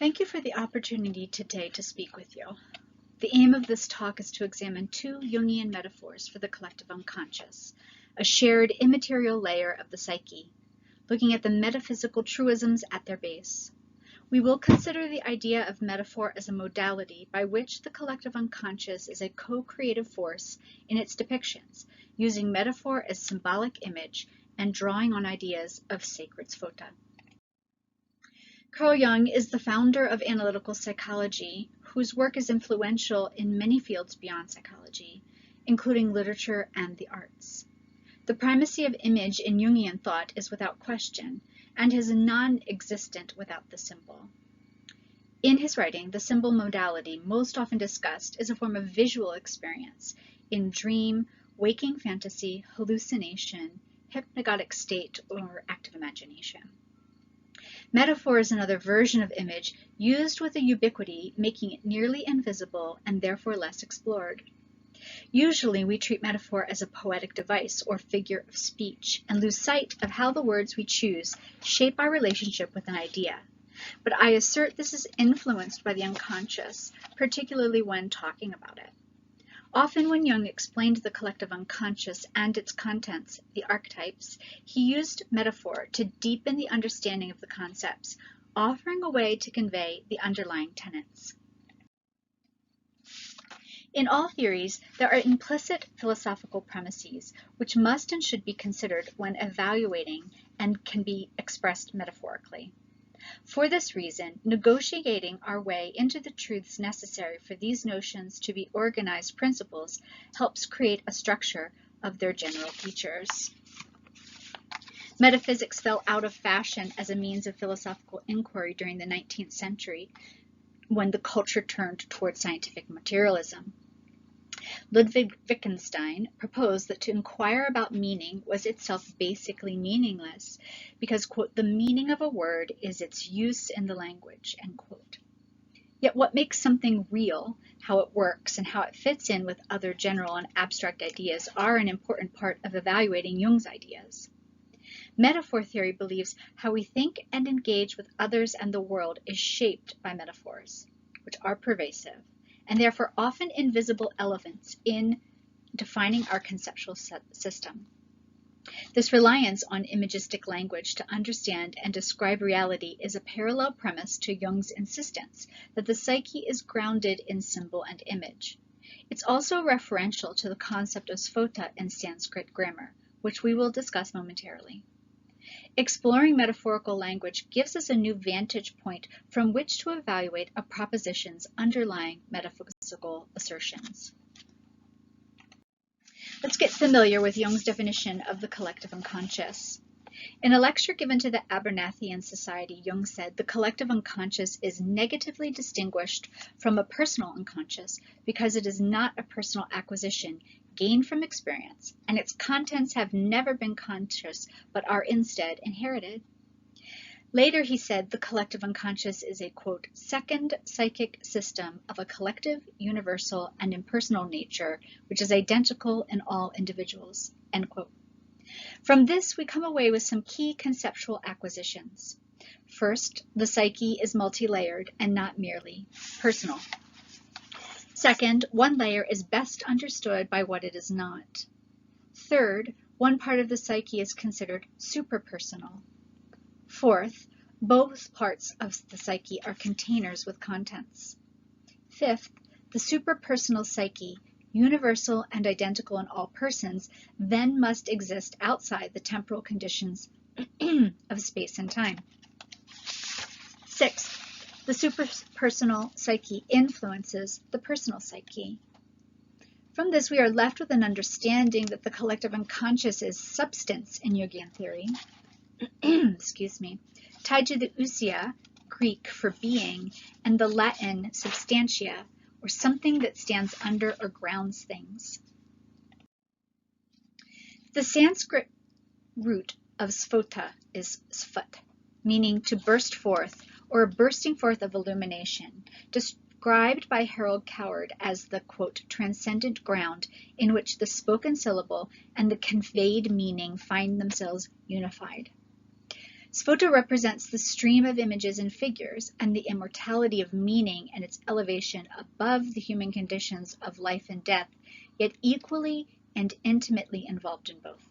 Thank you for the opportunity today to speak with you. The aim of this talk is to examine two Jungian metaphors for the collective unconscious, a shared immaterial layer of the psyche, looking at the metaphysical truisms at their base. We will consider the idea of metaphor as a modality by which the collective unconscious is a co-creative force in its depictions, using metaphor as symbolic image and drawing on ideas of sacred Sphota. Carl Jung is the founder of analytical psychology, whose work is influential in many fields beyond psychology, including literature and the arts. The primacy of image in Jungian thought is without question, and is non-existent without the symbol. In his writing, the symbol modality most often discussed is a form of visual experience in dream, waking fantasy, hallucination, hypnagogic state, or active imagination. Metaphor is another version of image used with a ubiquity, making it nearly invisible and therefore less explored. Usually, we treat metaphor as a poetic device or figure of speech and lose sight of how the words we choose shape our relationship with an idea. But I assert this is influenced by the unconscious, particularly when talking about it. Often when Jung explained the collective unconscious and its contents, the archetypes, he used metaphor to deepen the understanding of the concepts, offering a way to convey the underlying tenets. In all theories, there are implicit philosophical premises which must and should be considered when evaluating and can be expressed metaphorically. For this reason, negotiating our way into the truths necessary for these notions to be organized principles helps create a structure of their general features. Metaphysics fell out of fashion as a means of philosophical inquiry during the 19th century, when the culture turned toward scientific materialism. Ludwig Wittgenstein proposed that to inquire about meaning was itself basically meaningless because, quote, the meaning of a word is its use in the language, end quote. Yet what makes something real, how it works, and how it fits in with other general and abstract ideas are an important part of evaluating Jung's ideas. Metaphor theory believes how we think and engage with others and the world is shaped by metaphors, which are pervasive, and therefore often invisible elements in defining our conceptual system. This reliance on imagistic language to understand and describe reality is a parallel premise to Jung's insistence that the psyche is grounded in symbol and image. It's also referential to the concept of Sphota in Sanskrit grammar, which we will discuss momentarily. Exploring metaphorical language gives us a new vantage point from which to evaluate a proposition's underlying metaphysical assertions. Let's get familiar with Jung's definition of the collective unconscious. In a lecture given to the Abernathian Society, Jung said the collective unconscious is negatively distinguished from a personal unconscious because it is not a personal acquisition gained from experience, and its contents have never been conscious but are instead inherited. Later he said the collective unconscious is a, quote, second psychic system of a collective, universal, and impersonal nature which is identical in all individuals, end quote. From this we come away with some key conceptual acquisitions. First, the psyche is multi-layered and not merely personal. Second, one layer is best understood by what it is not. Third, one part of the psyche is considered superpersonal. Fourth, both parts of the psyche are containers with contents. Fifth, the superpersonal psyche, universal and identical in all persons, then must exist outside the temporal conditions of space and time. Sixth, the superpersonal psyche influences the personal psyche. From this, we are left with an understanding that the collective unconscious is substance in Jungian theory, excuse me, tied to the ousia, Greek for being, and the Latin substantia, or something that stands under or grounds things. The Sanskrit root of Sphota is sphut, meaning to burst forth, or a bursting forth of illumination, described by Harold Coward as the, quote, transcendent ground in which the spoken syllable and the conveyed meaning find themselves unified. Sphota represents the stream of images and figures and the immortality of meaning and its elevation above the human conditions of life and death, yet equally and intimately involved in both.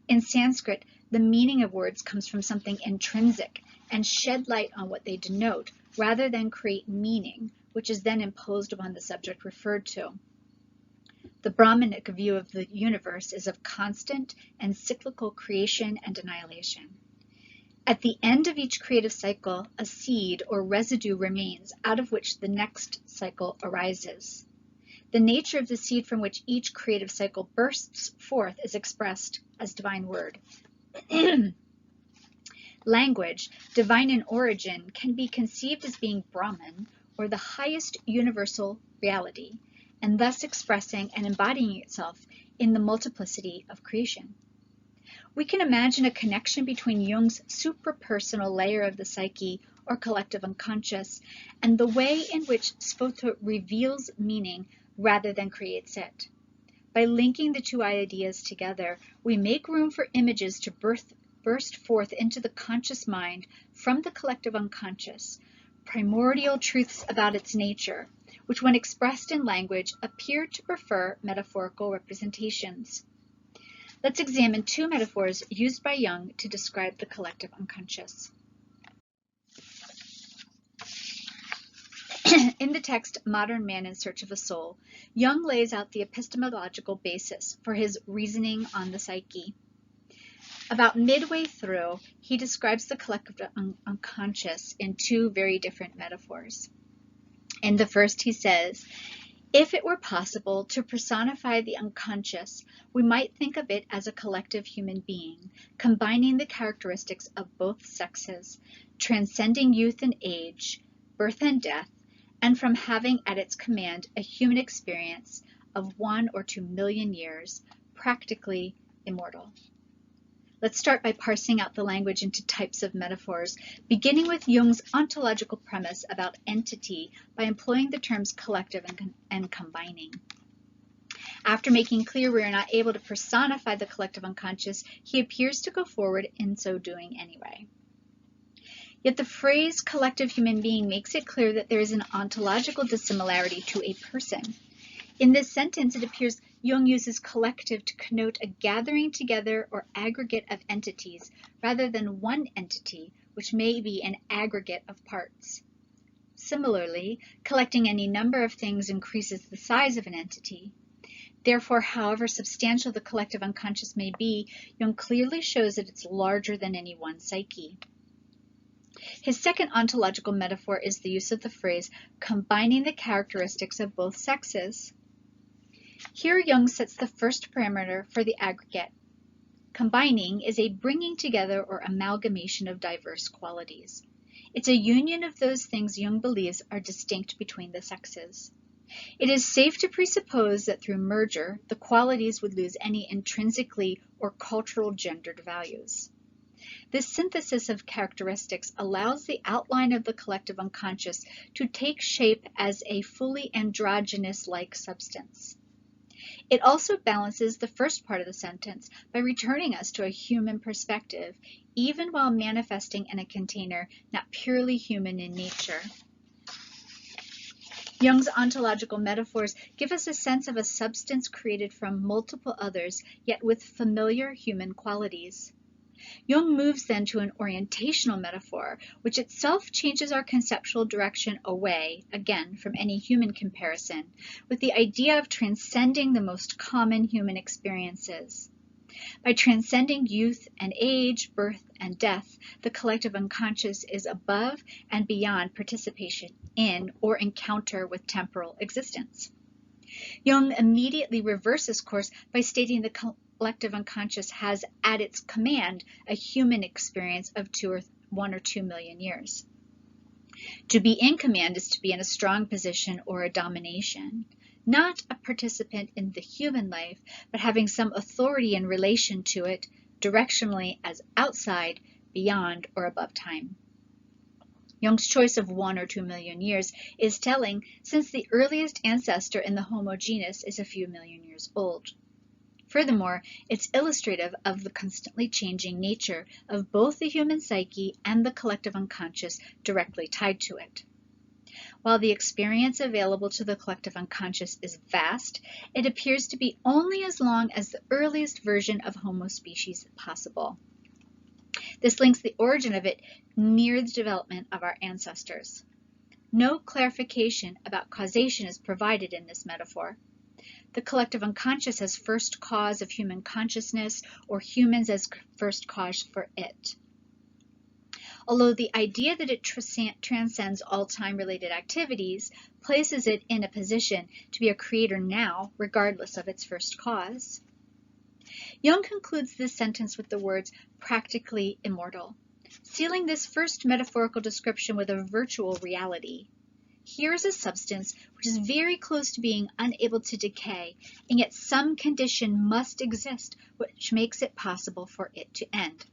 In Sanskrit, the meaning of words comes from something intrinsic and shed light on what they denote, rather than create meaning, which is then imposed upon the subject referred to. The Brahmanic view of the universe is of constant and cyclical creation and annihilation. At the end of each creative cycle, a seed or residue remains, out of which the next cycle arises. The nature of the seed from which each creative cycle bursts forth is expressed as divine word. Language, divine in origin, can be conceived as being Brahman, or the highest universal reality, and thus expressing and embodying itself in the multiplicity of creation. We can imagine a connection between Jung's suprapersonal layer of the psyche, or collective unconscious, and the way in which Sphota reveals meaning rather than creates it. By linking the two ideas together, we make room for images to burst forth into the conscious mind from the collective unconscious, primordial truths about its nature, which when expressed in language appear to prefer metaphorical representations. Let's examine two metaphors used by Jung to describe the collective unconscious. In the text Modern Man in Search of a Soul, Jung lays out the epistemological basis for his reasoning on the psyche. About midway through, he describes the collective unconscious in two very different metaphors. In the first, he says, if it were possible to personify the unconscious, we might think of it as a collective human being, combining the characteristics of both sexes, transcending youth and age, birth and death, and from having at its command a human experience of 1 or 2 million years, practically immortal. Let's start by parsing out the language into types of metaphors, beginning with Jung's ontological premise about entity by employing the terms collective and combining. After making clear we are not able to personify the collective unconscious, he appears to go forward in so doing anyway. Yet the phrase collective human being makes it clear that there is an ontological dissimilarity to a person. In this sentence, it appears Jung uses collective to connote a gathering together or aggregate of entities, rather than one entity, which may be an aggregate of parts. Similarly, collecting any number of things increases the size of an entity. Therefore, however substantial the collective unconscious may be, Jung clearly shows that it's larger than any one psyche. His second ontological metaphor is the use of the phrase combining the characteristics of both sexes. Here Jung sets the first parameter for the aggregate. Combining is a bringing together or amalgamation of diverse qualities. It's a union of those things Jung believes are distinct between the sexes. It is safe to presuppose that through merger, the qualities would lose any intrinsically or cultural gendered values. This synthesis of characteristics allows the outline of the collective unconscious to take shape as a fully androgynous-like substance. It also balances the first part of the sentence by returning us to a human perspective, even while manifesting in a container not purely human in nature. Jung's ontological metaphors give us a sense of a substance created from multiple others, yet with familiar human qualities. Jung moves then to an orientational metaphor, which itself changes our conceptual direction away, again, from any human comparison, with the idea of transcending the most common human experiences. By transcending youth and age, birth and death, the collective unconscious is above and beyond participation in or encounter with temporal existence. Jung immediately reverses course by stating the collective unconscious has at its command a human experience of 1 or 2 million years. To be in command is to be in a strong position or a domination, not a participant in the human life, but having some authority in relation to it, directionally as outside, beyond, or above time. Jung's choice of 1 or 2 million years is telling, since the earliest ancestor in the Homo genus is a few million years old. Furthermore, it's illustrative of the constantly changing nature of both the human psyche and the collective unconscious directly tied to it. While the experience available to the collective unconscious is vast, it appears to be only as long as the earliest version of Homo species possible. This links the origin of it near the development of our ancestors. No clarification about causation is provided in this metaphor. The collective unconscious as first cause of human consciousness, or humans as first cause for it. Although the idea that it transcends all time-related activities places it in a position to be a creator now, regardless of its first cause. Jung concludes this sentence with the words, practically immortal, sealing this first metaphorical description with a virtual reality. Here is a substance which is very close to being unable to decay, and yet some condition must exist which makes it possible for it to end.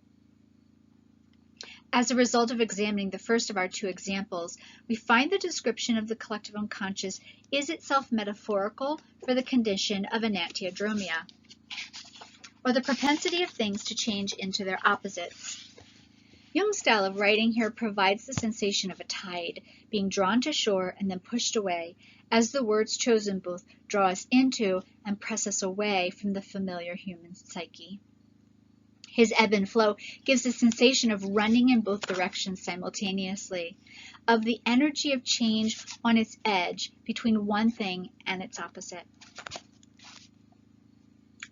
As a result of examining the first of our two examples, we find the description of the collective unconscious is itself metaphorical for the condition of enantiodromia, or the propensity of things to change into their opposites. Jung's style of writing here provides the sensation of a tide being drawn to shore and then pushed away, as the words chosen both draw us into and press us away from the familiar human psyche. His ebb and flow gives a sensation of running in both directions simultaneously, of the energy of change on its edge between one thing and its opposite.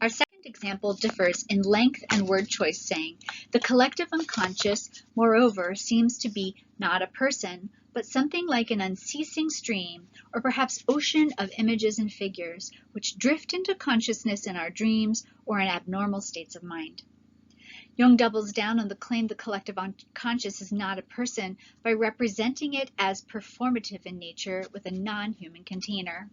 Our second example differs in length and word choice, saying, the collective unconscious, moreover, seems to be not a person, but something like an unceasing stream, or perhaps ocean of images and figures, which drift into consciousness in our dreams or in abnormal states of mind. Jung doubles down on the claim the collective unconscious is not a person by representing it as performative in nature with a non-human container.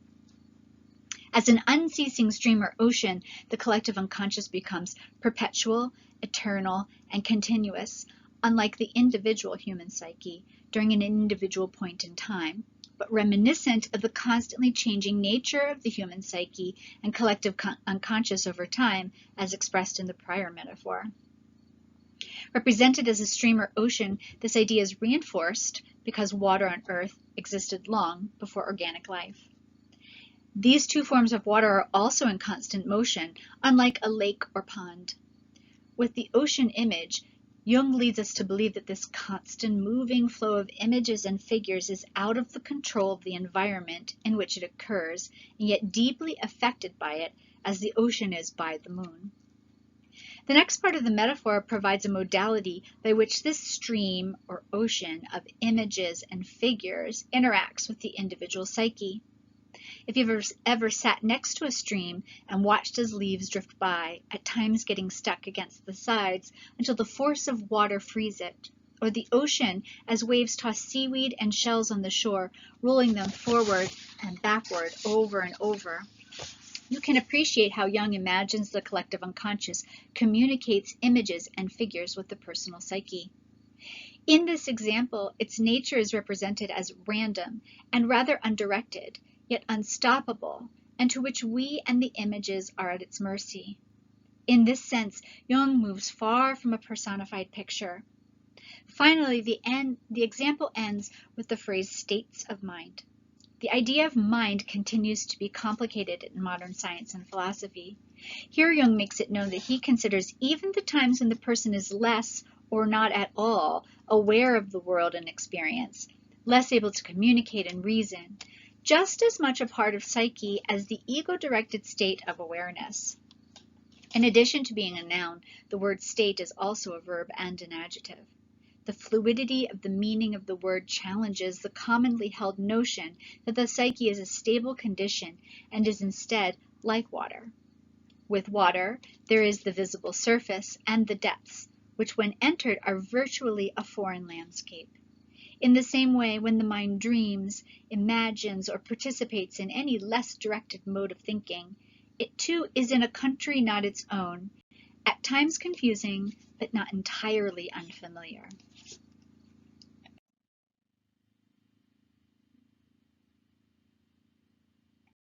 As an unceasing stream or ocean, the collective unconscious becomes perpetual, eternal, and continuous, unlike the individual human psyche during an individual point in time, but reminiscent of the constantly changing nature of the human psyche and collective unconscious over time, as expressed in the prior metaphor. Represented as a stream or ocean, this idea is reinforced because water on Earth existed long before organic life. These two forms of water are also in constant motion, unlike a lake or pond. With the ocean image, Jung leads us to believe that this constant moving flow of images and figures is out of the control of the environment in which it occurs, and yet deeply affected by it, as the ocean is by the moon. The next part of the metaphor provides a modality by which this stream or ocean of images and figures interacts with the individual psyche. If you've ever sat next to a stream and watched as leaves drift by, at times getting stuck against the sides until the force of water frees it, or the ocean as waves toss seaweed and shells on the shore, rolling them forward and backward over and over, you can appreciate how Jung imagines the collective unconscious communicates images and figures with the personal psyche. In this example, its nature is represented as random and rather undirected, yet unstoppable, and to which we and the images are at its mercy. In this sense, Jung moves far from a personified picture. Finally, the example ends with the phrase states of mind. The idea of mind continues to be complicated in modern science and philosophy. Here Jung makes it known that he considers even the times when the person is less or not at all aware of the world and experience, less able to communicate and reason, just as much a part of psyche as the ego-directed state of awareness. In addition to being a noun, the word state is also a verb and an adjective. The fluidity of the meaning of the word challenges the commonly held notion that the psyche is a stable condition and is instead like water. With water, there is the visible surface and the depths, which when entered are virtually a foreign landscape. In the same way, when the mind dreams, imagines, or participates in any less directed mode of thinking, it too is in a country not its own, at times confusing, but not entirely unfamiliar.